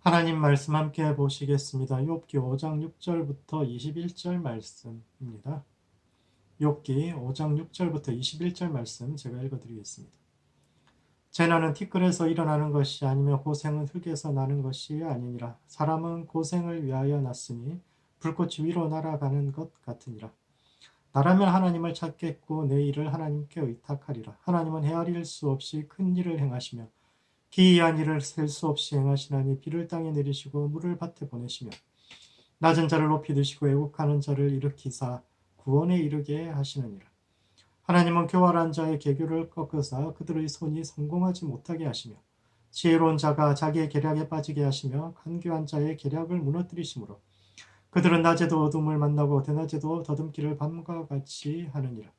하나님 말씀 함께 보시겠습니다. 욥기 5장 6절부터 21절 말씀입니다. 욥기 5장 6절부터 21절 말씀 제가 읽어드리겠습니다. 재난은 티끌에서 일어나는 것이 아니며 고생은 흙에서 나는 것이 아니니라. 사람은 고생을 위하여 났으니 불꽃이 위로 날아가는 것 같으니라. 나라면 하나님을 찾겠고 내 일을 하나님께 의탁하리라. 하나님은 헤아릴 수 없이 큰 일을 행하시며 기이한 일을 셀 수 없이 행하시나니 비를 땅에 내리시고 물을 밭에 보내시며 낮은 자를 높이 드시고 애국하는 자를 일으키사 구원에 이르게 하시느니라. 하나님은 교활한 자의 계교를 꺾으사 그들의 손이 성공하지 못하게 하시며 지혜로운 자가 자기의 계략에 빠지게 하시며 간교한 자의 계략을 무너뜨리시므로 그들은 낮에도 어둠을 만나고 대낮에도 더듬기를 밤과 같이 하느니라.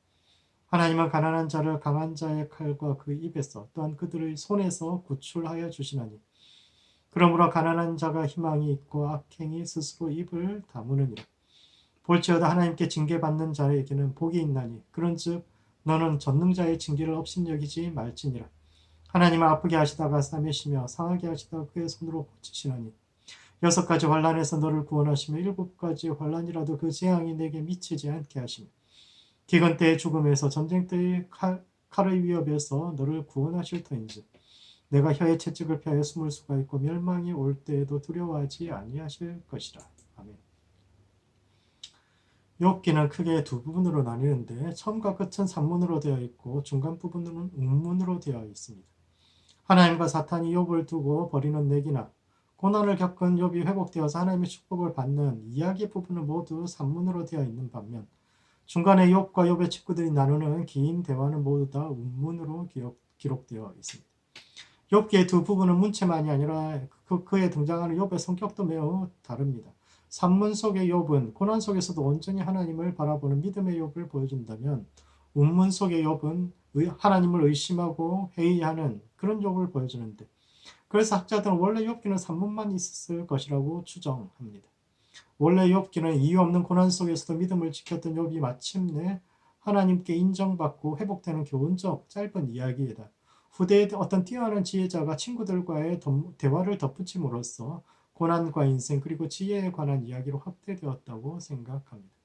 하나님은 가난한 자를 강한 자의 칼과 그 입에서 또한 그들의 손에서 구출하여 주시나니 그러므로 가난한 자가 희망이 있고 악행이 스스로 입을 다무느니라. 볼지어다 하나님께 징계받는 자에게는 복이 있나니 그런즉 너는 전능자의 징계를 업신여기지 말지니라. 하나님은 아프게 하시다가 싸매시며 상하게 하시다가 그의 손으로 고치시나니 6가지 환난에서 너를 구원하시며 7가지 환난이라도 그 재앙이 내게 미치지 않게 하시며 기근 때의 죽음에서 전쟁 때의 칼의 위협에서 너를 구원하실 터인지 내가 혀의 채찍을 피하여 숨을 수가 있고 멸망이 올 때에도 두려워하지 아니하실 것이라. 아멘. 욥기는 크게 두 부분으로 나뉘는데 처음과 끝은 산문으로 되어 있고 중간 부분은 웅문으로 되어 있습니다. 하나님과 사탄이 욥을 두고 벌이는 내기나 고난을 겪은 욥이 회복되어서 하나님의 축복을 받는 이야기 부분은 모두 산문으로 되어 있는 반면 중간에 욥과 욥의 친구들이 나누는 긴 대화는 모두 다 운문으로 기록되어 있습니다. 욥기의 두 부분은 문체만이 아니라 그에 등장하는 욥의 성격도 매우 다릅니다. 산문 속의 욥은 고난 속에서도 온전히 하나님을 바라보는 믿음의 욥을 보여준다면 운문 속의 욥은 하나님을 의심하고 회의하는 그런 욥을 보여주는데 그래서 학자들은 원래 욥기는 산문만 있었을 것이라고 추정합니다. 원래 욥기는 이유 없는 고난 속에서도 믿음을 지켰던 욥이 마침내 하나님께 인정받고 회복되는 교훈적 짧은 이야기이다. 후대의 어떤 뛰어난 지혜자가 친구들과의 대화를 덧붙임으로써 고난과 인생 그리고 지혜에 관한 이야기로 확대되었다고 생각합니다.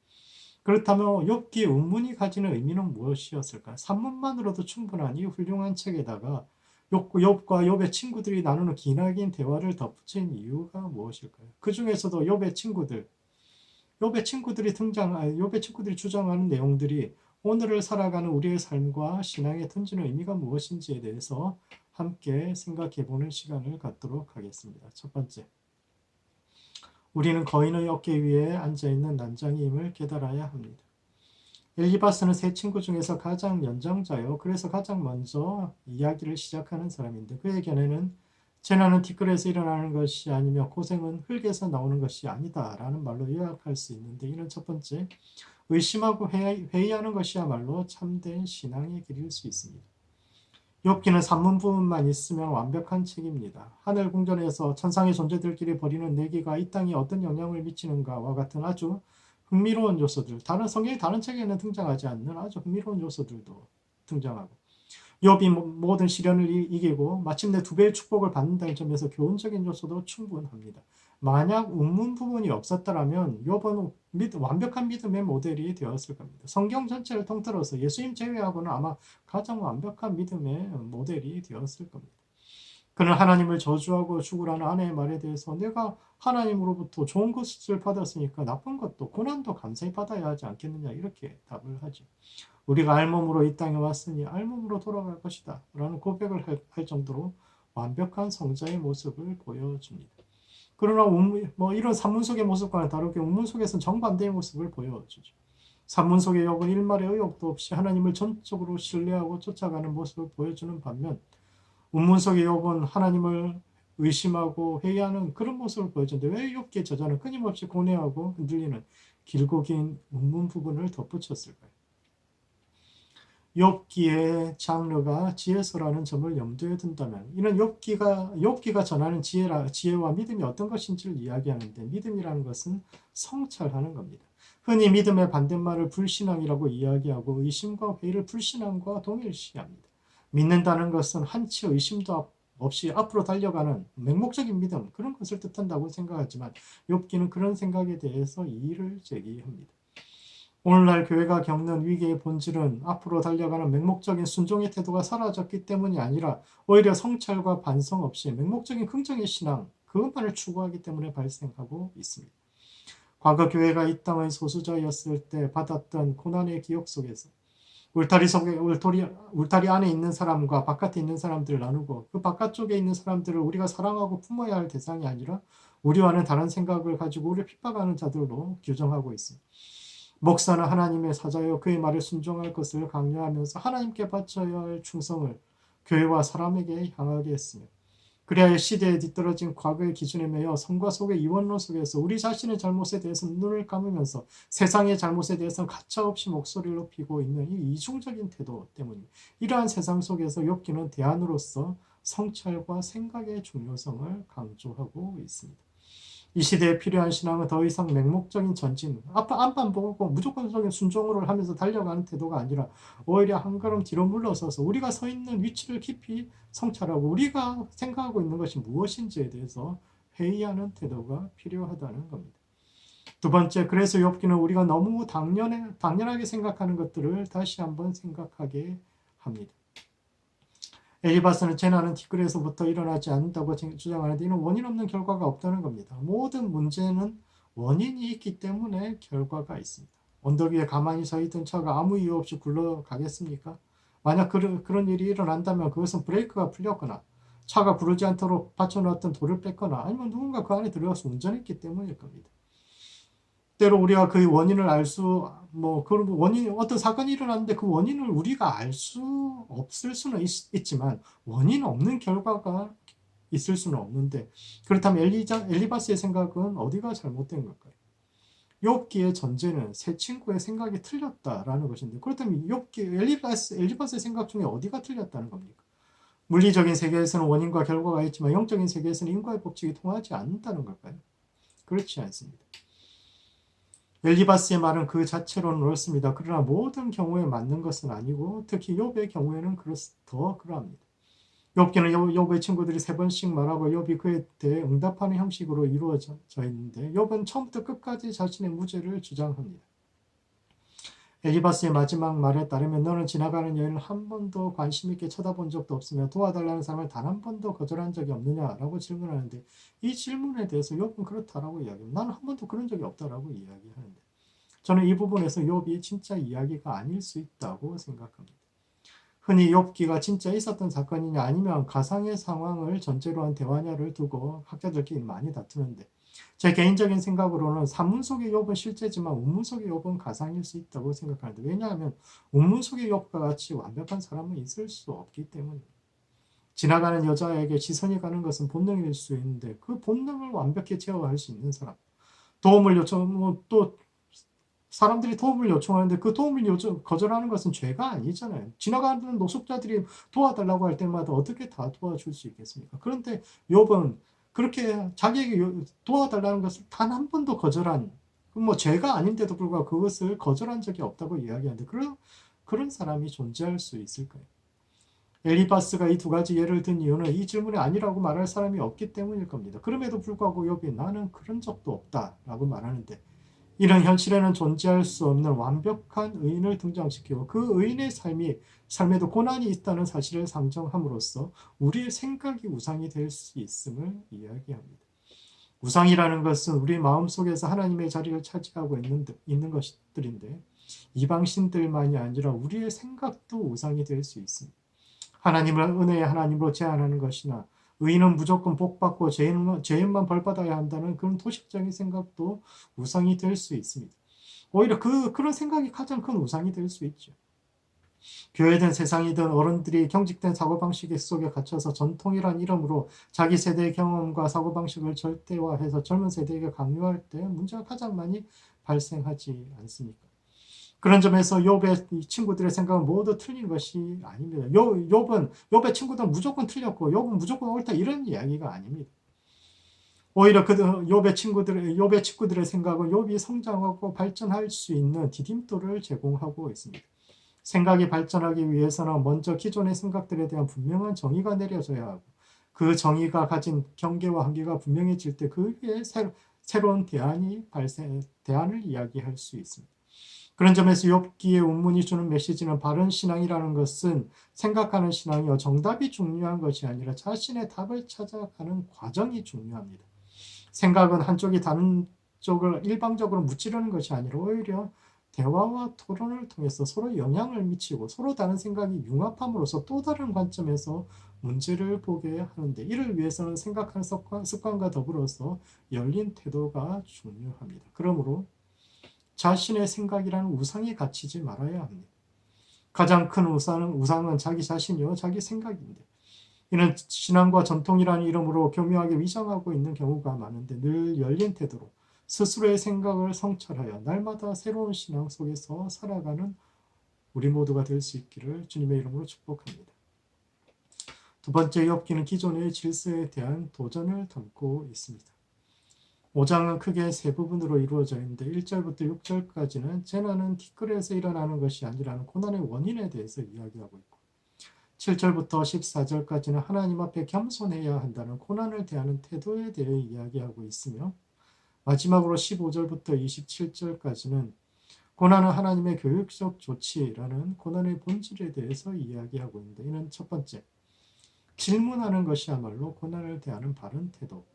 그렇다면 욥기 운문이 가지는 의미는 무엇이었을까? 산문만으로도 충분한 이 훌륭한 책에다가 욥과 욥의 친구들이 나누는 기나긴 대화를 덧붙인 이유가 무엇일까요? 그 중에서도 욥의 친구들이 주장하는 내용들이 오늘을 살아가는 우리의 삶과 신앙에 던지는 의미가 무엇인지에 대해서 함께 생각해 보는 시간을 갖도록 하겠습니다. 첫 번째, 우리는 거인의 어깨 위에 앉아있는 난장이임을 깨달아야 합니다. 엘리바스는 세 친구 중에서 가장 연장자요. 그래서 가장 먼저 이야기를 시작하는 사람인데 그의 견해는 재난은 티끌에서 일어나는 것이 아니며 고생은 흙에서 나오는 것이 아니다 라는 말로 요약할 수 있는데 이는 첫 번째, 의심하고 회의하는 것이야말로 참된 신앙의 길일 수 있습니다. 욥기는 산문 부분만 있으면 완벽한 책입니다. 하늘 궁전에서 천상의 존재들끼리 벌이는 내기가 이 땅에 어떤 영향을 미치는가와 같은 아주 흥미로운 요소들, 성경의 다른 책에는 등장하지 않는 아주 흥미로운 요소들도 등장하고 욥이 모든 시련을 이기고 마침내 2배의 축복을 받는다는 점에서 교훈적인 요소도 충분합니다. 만약 운문 부분이 없었더라면 욥은 완벽한 믿음의 모델이 되었을 겁니다. 성경 전체를 통틀어서 예수님 제외하고는 아마 가장 완벽한 믿음의 모델이 되었을 겁니다. 그는 하나님을 저주하고 죽으라는 아내의 말에 대해서 내가 하나님으로부터 좋은 것을 받았으니까 나쁜 것도 고난도 감사히 받아야 하지 않겠느냐 이렇게 답을 하죠. 우리가 알몸으로 이 땅에 왔으니 알몸으로 돌아갈 것이다 라는 고백을 할 정도로 완벽한 성자의 모습을 보여줍니다. 그러나 이런 산문 속의 모습과는 다르게 운문 속에서는 정반대의 모습을 보여주죠. 산문 속의 욥은 일말의 의혹도 없이 하나님을 전적으로 신뢰하고 쫓아가는 모습을 보여주는 반면 운문 속의 욥은 하나님을 의심하고 회의하는 그런 모습을 보여주는데 왜 욥기의 저자는 끊임없이 고뇌하고 흔들리는 길고 긴 운문 부분을 덧붙였을까요? 욥기의 장르가 지혜서라는 점을 염두에 둔다면 이는 욥기가 전하는 지혜와 믿음이 어떤 것인지를 이야기하는데 믿음이라는 것은 성찰하는 겁니다. 흔히 믿음의 반대말을 불신앙이라고 이야기하고 의심과 회의를 불신앙과 동일시합니다. 믿는다는 것은 한치 의심도 없이 앞으로 달려가는 맹목적인 믿음 그런 것을 뜻한다고 생각하지만 욥기는 그런 생각에 대해서 이의를 제기합니다. 오늘날 교회가 겪는 위기의 본질은 앞으로 달려가는 맹목적인 순종의 태도가 사라졌기 때문이 아니라 오히려 성찰과 반성 없이 맹목적인 긍정의 신앙 그것만을 추구하기 때문에 발생하고 있습니다. 과거 교회가 이 땅의 소수자였을 때 받았던 고난의 기억 속에서 울타리 안에 있는 사람과 바깥에 있는 사람들을 나누고 그 바깥쪽에 있는 사람들을 우리가 사랑하고 품어야 할 대상이 아니라 우리와는 다른 생각을 가지고 우리를 핍박하는 자들로 규정하고 있습니다. 목사는 하나님의 사자여 그의 말에 순종할 것을 강요하면서 하나님께 바쳐야 할 충성을 교회와 사람에게 향하게 했으며 그래야 시대에 뒤떨어진 과거의 기준에 매여 성과 속의 이원론 속에서 우리 자신의 잘못에 대해서 눈을 감으면서 세상의 잘못에 대해서는 가차없이 목소리를 높이고 있는 이 이중적인 태도 때문입니다. 이러한 세상 속에서 욥기는 대안으로서 성찰과 생각의 중요성을 강조하고 있습니다. 이 시대에 필요한 신앙은 더 이상 맹목적인 전진, 앞만 보고 무조건적인 순종을 하면서 달려가는 태도가 아니라 오히려 한 걸음 뒤로 물러서서 우리가 서 있는 위치를 깊이 성찰하고 우리가 생각하고 있는 것이 무엇인지에 대해서 회의하는 태도가 필요하다는 겁니다. 두 번째, 그래서 욥기는 우리가 너무 당연하게 생각하는 것들을 다시 한번 생각하게 합니다. 엘리바스는 재난은 티끌에서부터 일어나지 않는다고 주장하는데 이는 원인 없는 결과가 없다는 겁니다. 모든 문제는 원인이 있기 때문에 결과가 있습니다. 언덕 위에 가만히 서 있던 차가 아무 이유 없이 굴러가겠습니까? 만약 그런 일이 일어난다면 그것은 브레이크가 풀렸거나 차가 구르지 않도록 받쳐놨던 돌을 뺐거나 아니면 누군가 그 안에 들어가서 운전했기 때문일 겁니다. 때로 우리가 그 원인을 그런 어떤 사건이 일어났는데 그 원인을 우리가 알 수 없을 수는 있지만 원인 없는 결과가 있을 수는 없는데 그렇다면 엘리바스의 생각은 어디가 잘못된 걸까요? 욥기의 전제는 새 친구의 생각이 틀렸다라는 것인데 그렇다면 엘리바스의 생각 중에 어디가 틀렸다는 겁니까? 물리적인 세계에서는 원인과 결과가 있지만 영적인 세계에서는 인과의 법칙이 통하지 않는다는 걸까요? 그렇지 않습니다. 엘리바스의 말은 그 자체로는 옳습니다. 그러나 모든 경우에 맞는 것은 아니고 특히 욥의 경우에는 더 그러합니다. 욥기는 욥의 친구들이 3번씩 말하고 욥이 그에 대해 응답하는 형식으로 이루어져 있는데 욥은 처음부터 끝까지 자신의 무죄를 주장합니다. 엘리바스의 마지막 말에 따르면 너는 지나가는 여인을 한 번도 관심 있게 쳐다본 적도 없으며 도와달라는 사람을 단 한 번도 거절한 적이 없느냐라고 질문하는데 이 질문에 대해서 욥은 그렇다라고 이야기합니다. 나는 한 번도 그런 적이 없다라고 이야기하는데 저는 이 부분에서 욥이 진짜 이야기가 아닐 수 있다고 생각합니다. 흔히 욥기가 진짜 있었던 사건이냐 아니면 가상의 상황을 전제로 한 대화냐를 두고 학자들끼리 많이 다투는데 제 개인적인 생각으로는 산문 속의 욥은 실제지만 운문 속의 욥은 가상일 수 있다고 생각하는데 왜냐하면 운문 속의 욥과 같이 완벽한 사람은 있을 수 없기 때문입니다. 지나가는 여자에게 시선이 가는 것은 본능일 수 있는데 그 본능을 완벽히 제어할 수 있는 사람 도움을 또 사람들이 도움을 요청하는데 그 도움을 거절하는 것은 죄가 아니잖아요. 지나가는 노숙자들이 도와달라고 할 때마다 어떻게 다 도와줄 수 있겠습니까? 그런데 욥은 그렇게 자기에게 도와달라는 것을 단 한 번도 거절한 죄가 아닌데도 불구하고 그것을 거절한 적이 없다고 이야기하는데 그런 사람이 존재할 수 있을까요? 엘리바스가 이 두 가지 예를 든 이유는 이 질문이 아니라고 말할 사람이 없기 때문일 겁니다. 그럼에도 불구하고 욥이 나는 그런 적도 없다라고 말하는데 이런 현실에는 존재할 수 없는 완벽한 의인을 등장시키고 그 의인의 삶에도 고난이 있다는 사실을 상정함으로써 우리의 생각이 우상이 될 수 있음을 이야기합니다. 우상이라는 것은 우리 마음속에서 하나님의 자리를 차지하고 있는 것들인데 이방신들만이 아니라 우리의 생각도 우상이 될 수 있습니다. 하나님을 은혜의 하나님으로 제한하는 것이나 의인은 무조건 복받고 죄인만 벌받아야 한다는 그런 도식적인 생각도 우상이 될 수 있습니다. 오히려 그런 생각이 가장 큰 우상이 될 수 있죠. 교회든 세상이든 어른들이 경직된 사고방식 속에 갇혀서 전통이란 이름으로 자기 세대의 경험과 사고방식을 절대화해서 젊은 세대에게 강요할 때 문제가 가장 많이 발생하지 않습니까? 그런 점에서 욥의 친구들의 생각은 모두 틀린 것이 아닙니다. 욥의 친구들은 무조건 틀렸고 욥은 무조건 옳다 이런 이야기가 아닙니다. 오히려 욥의 친구들의 생각은 욥이 성장하고 발전할 수 있는 디딤돌을 제공하고 있습니다. 생각이 발전하기 위해서는 먼저 기존의 생각들에 대한 분명한 정의가 내려져야 하고 그 정의가 가진 경계와 한계가 분명해질 때 그 위에 새로운 대안을 이야기할 수 있습니다. 그런 점에서 욥기의 운문이 주는 메시지는 바른 신앙이라는 것은 생각하는 신앙이요 정답이 중요한 것이 아니라 자신의 답을 찾아가는 과정이 중요합니다. 생각은 한쪽이 다른 쪽을 일방적으로 무찌르는 것이 아니라 오히려 대화와 토론을 통해서 서로 영향을 미치고 서로 다른 생각이 융합함으로써 또 다른 관점에서 문제를 보게 하는데 이를 위해서는 생각하는 습관과 더불어서 열린 태도가 중요합니다. 그러므로 자신의 생각이라는 우상에 갇히지 말아야 합니다. 가장 큰 우상은 자기 자신이요 자기 생각인데 이는 신앙과 전통이라는 이름으로 교묘하게 위장하고 있는 경우가 많은데 늘 열린 태도로 스스로의 생각을 성찰하여 날마다 새로운 신앙 속에서 살아가는 우리 모두가 될 수 있기를 주님의 이름으로 축복합니다. 두 번째 욥기는 기존의 질서에 대한 도전을 담고 있습니다. 5장은 크게 세 부분으로 이루어져 있는데 1절부터 6절까지는 재난은 티끌에서 일어나는 것이 아니라는 고난의 원인에 대해서 이야기하고 있고 7절부터 14절까지는 하나님 앞에 겸손해야 한다는 고난을 대하는 태도에 대해 이야기하고 있으며 마지막으로 15절부터 27절까지는 고난은 하나님의 교육적 조치라는 고난의 본질에 대해서 이야기하고 있는데 이는 첫 번째, 질문하는 것이야말로 고난을 대하는 바른 태도입니다.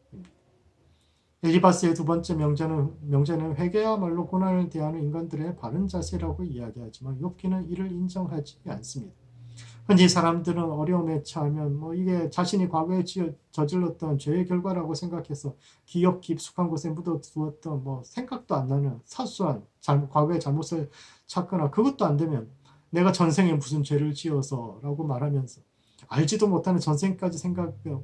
엘리바스의 두 번째 명제는 회개야말로 고난을 대하는 인간들의 바른 자세라고 이야기하지만 욥기는 이를 인정하지 않습니다. 흔히 사람들은 어려움에 처하면 이게 자신이 과거에 저질렀던 죄의 결과라고 생각해서 기억 깊숙한 곳에 묻어두었던 생각도 안 나는 사소한 과거의 잘못을 찾거나 그것도 안 되면 내가 전생에 무슨 죄를 지어서라고 말하면서 알지도 못하는 전생까지 생각을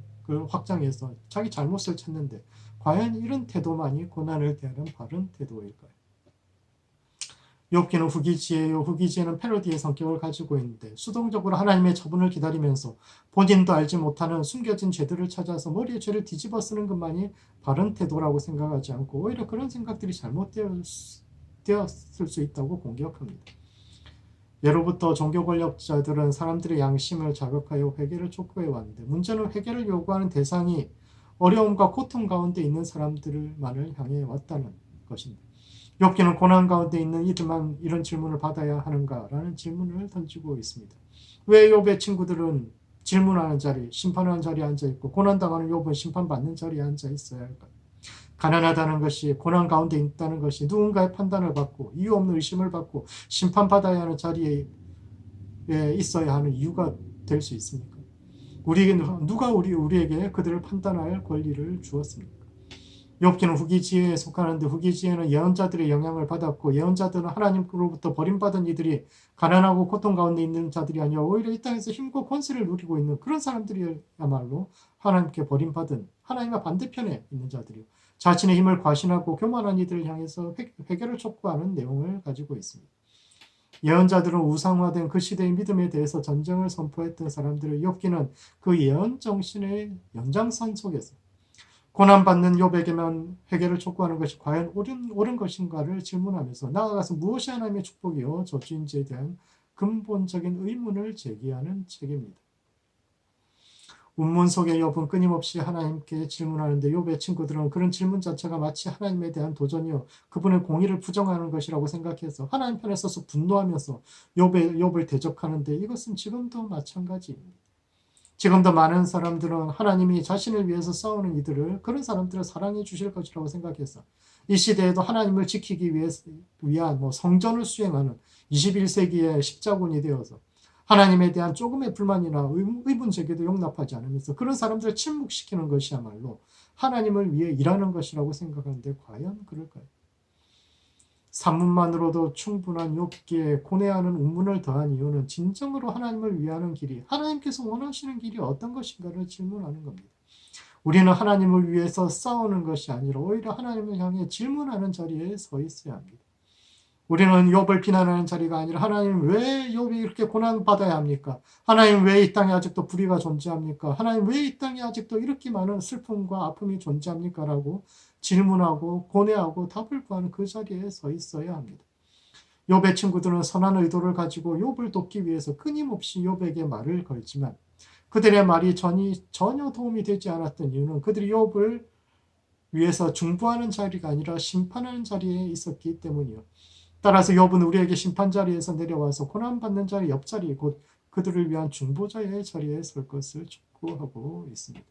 확장해서 자기 잘못을 찾는데 과연 이런 태도만이 고난을 대하는 바른 태도일까요? 욥기는 후기지예요. 후기지에는 패러디의 성격을 가지고 있는데 수동적으로 하나님의 처분을 기다리면서 본인도 알지 못하는 숨겨진 죄들을 찾아서 머리에 죄를 뒤집어 쓰는 것만이 바른 태도라고 생각하지 않고 오히려 그런 생각들이 잘못되었을 수 있다고 공격합니다. 예로부터 종교 권력자들은 사람들의 양심을 자극하여 회개를 촉구해 왔는데 문제는 회개를 요구하는 대상이 어려움과 고통 가운데 있는 사람들만을 향해 왔다는 것입니다. 욥기는 고난 가운데 있는 이들만 이런 질문을 받아야 하는가라는 질문을 던지고 있습니다. 왜 욥의 친구들은 질문하는 자리, 심판하는 자리에 앉아있고 고난당하는 욥은 심판받는 자리에 앉아있어야 할까요? 가난하다는 것이 고난 가운데 있다는 것이 누군가의 판단을 받고 이유 없는 의심을 받고 심판받아야 하는 자리에 있어야 하는 이유가 될 수 있습니까? 누가 우리에게 그들을 판단할 권리를 주었습니까? 욥기는 후기지에 속하는데 후기지에는 예언자들의 영향을 받았고 예언자들은 하나님으로부터 버림받은 이들이 가난하고 고통 가운데 있는 자들이 아니라 오히려 이 땅에서 힘과 권세를 누리고 있는 그런 사람들이야말로 하나님께 버림받은 하나님과 반대편에 있는 자들이요. 자신의 힘을 과신하고 교만한 이들을 향해서 회개를 촉구하는 내용을 가지고 있습니다. 예언자들은 우상화된 그 시대의 믿음에 대해서 전쟁을 선포했던 사람들을 욥기는 그 예언 정신의 연장선 속에서 고난받는 욥에게만 회개를 촉구하는 것이 과연 옳은 것인가를 질문하면서 나아가서 무엇이 하나님의 축복이요 저주인지에 대한 근본적인 의문을 제기하는 책입니다. 운문 속의 욥은 끊임없이 하나님께 질문하는데 욥의 친구들은 그런 질문 자체가 마치 하나님에 대한 도전이요 그분의 공의를 부정하는 것이라고 생각해서 하나님 편에 서서 분노하면서 욥을 대적하는데 이것은 지금도 마찬가지입니다. 지금도 많은 사람들은 하나님이 자신을 위해서 싸우는 이들을 그런 사람들을 사랑해 주실 것이라고 생각해서 이 시대에도 하나님을 지키기 위한 성전을 수행하는 21세기의 십자군이 되어서 하나님에 대한 조금의 불만이나 의문 제기도 용납하지 않으면서 그런 사람들을 침묵시키는 것이야말로 하나님을 위해 일하는 것이라고 생각하는데 과연 그럴까요? 산문만으로도 충분한 욥기에 고뇌하는 운문을 더한 이유는 진정으로 하나님을 위하는 길이 하나님께서 원하시는 길이 어떤 것인가를 질문하는 겁니다. 우리는 하나님을 위해서 싸우는 것이 아니라 오히려 하나님을 향해 질문하는 자리에 서 있어야 합니다. 우리는 욥을 비난하는 자리가 아니라 하나님 왜 욥이 이렇게 고난받아야 합니까? 하나님 왜 이 땅에 아직도 불의가 존재합니까? 하나님 왜 이 땅에 아직도 이렇게 많은 슬픔과 아픔이 존재합니까? 라고 질문하고 고뇌하고 답을 구하는 그 자리에 서 있어야 합니다. 욥의 친구들은 선한 의도를 가지고 욥을 돕기 위해서 끊임없이 욥에게 말을 걸지만 그들의 말이 전혀 도움이 되지 않았던 이유는 그들이 욥을 위해서 중보하는 자리가 아니라 심판하는 자리에 있었기 때문이요. 따라서 욥은 우리에게 심판 자리에서 내려와서 고난받는 자의 옆자리, 곧 그들을 위한 중보자의 자리에 설 것을 촉구하고 있습니다.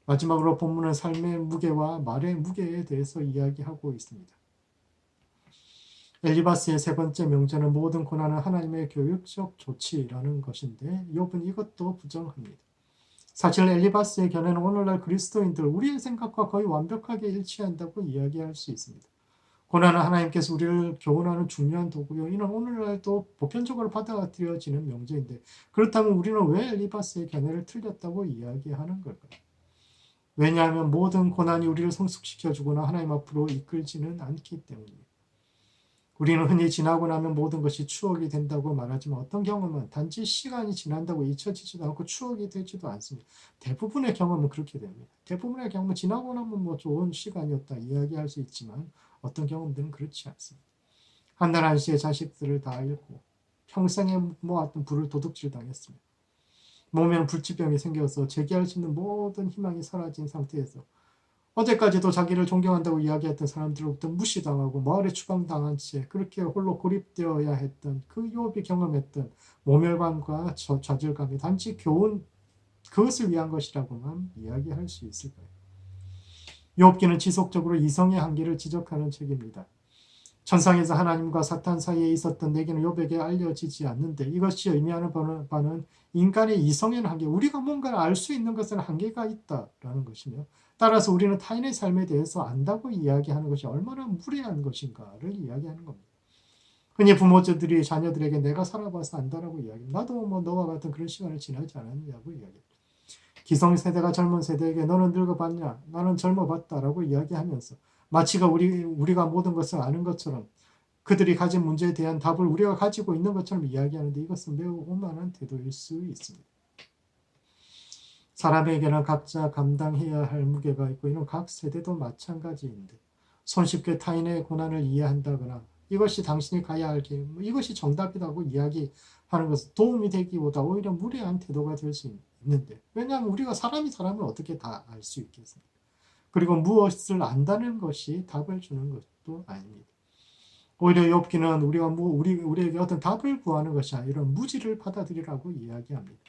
마지막으로 본문은 삶의 무게와 말의 무게에 대해서 이야기하고 있습니다. 엘리바스의 세 번째 명제는 모든 고난은 하나님의 교육적 조치라는 것인데 욥은 이것도 부정합니다. 사실 엘리바스의 견해는 오늘날 그리스도인들 우리의 생각과 거의 완벽하게 일치한다고 이야기할 수 있습니다. 고난은 하나님께서 우리를 교훈하는 중요한 도구요. 이는 오늘날도 보편적으로 받아들여지는 명제인데 그렇다면 우리는 왜 엘리바스의 견해를 틀렸다고 이야기하는 걸까요? 왜냐하면 모든 고난이 우리를 성숙시켜주거나 하나님 앞으로 이끌지는 않기 때문입니다. 우리는 흔히 지나고 나면 모든 것이 추억이 된다고 말하지만 어떤 경험은 단지 시간이 지난다고 잊혀지지도 않고 추억이 되지도 않습니다. 대부분의 경험은 그렇게 됩니다. 대부분의 경험은 지나고 나면 뭐 좋은 시간이었다 이야기할 수 있지만 어떤 경험들은 그렇지 않습니다. 한날 한시에 자식들을 다 잃고 평생에 모았던 부를 도둑질 당했습니다. 몸에는 불치병이 생겨서 재기할 수 있는 모든 희망이 사라진 상태에서 어제까지도 자기를 존경한다고 이야기했던 사람들로부터 무시당하고 마을에 추방당한 채 그렇게 홀로 고립되어야 했던 그 욥이 경험했던 모멸감과 좌절감이 단지 교훈 그것을 위한 것이라고만 이야기할 수 있을까요? 욥기는 지속적으로 이성의 한계를 지적하는 책입니다. 천상에서 하나님과 사탄 사이에 있었던 내기는 욥에게 알려지지 않는데 이것이 의미하는 바는 인간의 이성에는 한계, 우리가 뭔가를 알 수 있는 것은 한계가 있다라는 것이며 따라서 우리는 타인의 삶에 대해서 안다고 이야기하는 것이 얼마나 무례한 것인가를 이야기하는 겁니다. 흔히 부모들이 자녀들에게 내가 살아봐서 안다라고 이야기합니다. 나도 뭐 너와 같은 그런 시간을 지나지 않았냐고 이야기합니다. 기성세대가 젊은 세대에게 너는 늙어봤냐? 나는 젊어봤다라고 이야기하면서 마치가 우리가 모든 것을 아는 것처럼 그들이 가진 문제에 대한 답을 우리가 가지고 있는 것처럼 이야기하는데 이것은 매우 오만한 태도일 수 있습니다. 사람에게는 각자 감당해야 할 무게가 있고 이는 각 세대도 마찬가지인데 손쉽게 타인의 고난을 이해한다거나 이것이 당신이 가야 할 길, 이것이 정답이라고 이야기하는 것은 도움이 되기보다 오히려 무례한 태도가 될 수 있는데 왜냐하면 우리가 사람을 어떻게 다 알 수 있겠습니까? 그리고 무엇을 안다는 것이 답을 주는 것도 아닙니다. 오히려 욥기는 우리에게 어떤 답을 구하는 것이 아니라 무지를 받아들이라고 이야기합니다.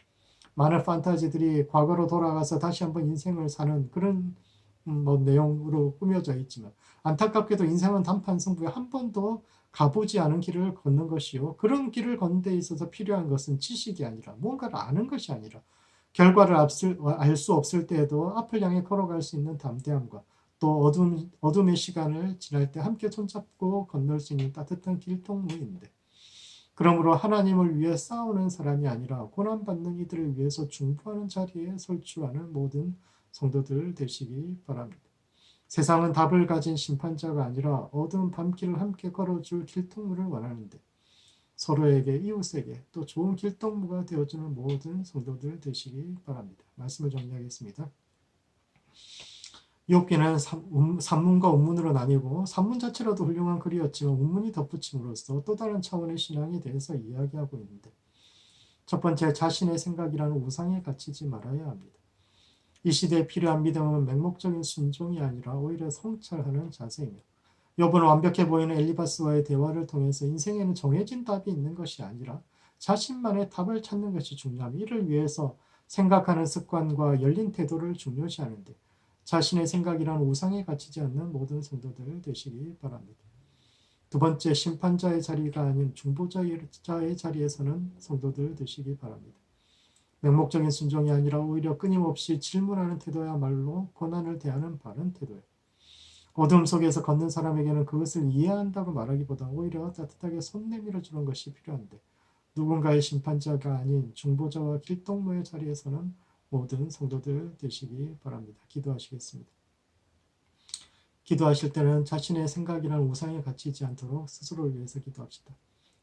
많은 판타지들이 과거로 돌아가서 다시 한번 인생을 사는 그런 내용으로 꾸며져 있지만 안타깝게도 인생은 단판 승부에 한 번도 가보지 않은 길을 걷는 것이요. 그런 길을 걷는 데 있어서 필요한 것은 지식이 아니라 뭔가를 아는 것이 아니라 결과를 알 수 없을 때에도 앞을 향해 걸어갈 수 있는 담대함과 또 어둠의 시간을 지날 때 함께 손잡고 건널 수 있는 따뜻한 길동무인데 그러므로 하나님을 위해 싸우는 사람이 아니라 고난받는 이들을 위해서 중보하는 자리에 설출하는 모든 성도들 되시기 바랍니다. 세상은 답을 가진 심판자가 아니라 어두운 밤길을 함께 걸어줄 길동무를 원하는데 서로에게 이웃에게 또 좋은 길동무가 되어주는 모든 성도들 되시기 바랍니다. 말씀을 정리하겠습니다. 욥기는 산문과 운문으로 나뉘고 산문 자체로도 훌륭한 글이었지만 운문이 덧붙임으로써 또 다른 차원의 신앙에 대해서 이야기하고 있는데 첫 번째, 자신의 생각이라는 우상에 갇히지 말아야 합니다. 이 시대에 필요한 믿음은 맹목적인 순종이 아니라 오히려 성찰하는 자세이며 욥은 완벽해 보이는 엘리바스와의 대화를 통해서 인생에는 정해진 답이 있는 것이 아니라 자신만의 답을 찾는 것이 중요하며 이를 위해서 생각하는 습관과 열린 태도를 중요시하는데 자신의 생각이란 우상에 갇히지 않는 모든 성도들 되시기 바랍니다. 두 번째, 심판자의 자리가 아닌 중보자의 자리에서는 성도들 되시기 바랍니다. 맹목적인 순종이 아니라 오히려 끊임없이 질문하는 태도야말로 고난을 대하는 바른 태도예요. 어둠 속에서 걷는 사람에게는 그것을 이해한다고 말하기보다 오히려 따뜻하게 손 내밀어 주는 것이 필요한데 누군가의 심판자가 아닌 중보자와 길동무의 자리에서는 모든 성도들 되시기 바랍니다. 기도하시겠습니다. 기도하실 때는 자신의 생각이란 우상에 갇히지 않도록 스스로를 위해서 기도합시다.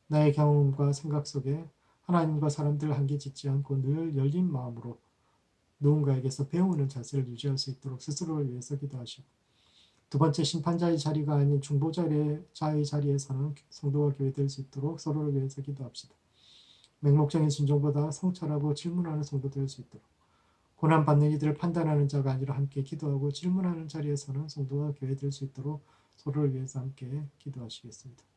나의 경험과 생각 속에 하나님과 사람들 한계 짓지 않고 늘 열린 마음으로 누군가에게서 배우는 자세를 유지할 수 있도록 스스로를 위해서 기도하시고 두 번째, 심판자의 자리가 아닌 중보자의 자리에서는 성도와 교회 될 수 있도록 서로를 위해서 기도합시다. 맹목적인 순종보다 성찰하고 질문하는 성도 될 수 있도록 고난받는 이들을 판단하는 자가 아니라 함께 기도하고 질문하는 자리에 서는 성도가 교회 될 수 있도록 서로를 위해서 함께 기도하시겠습니다.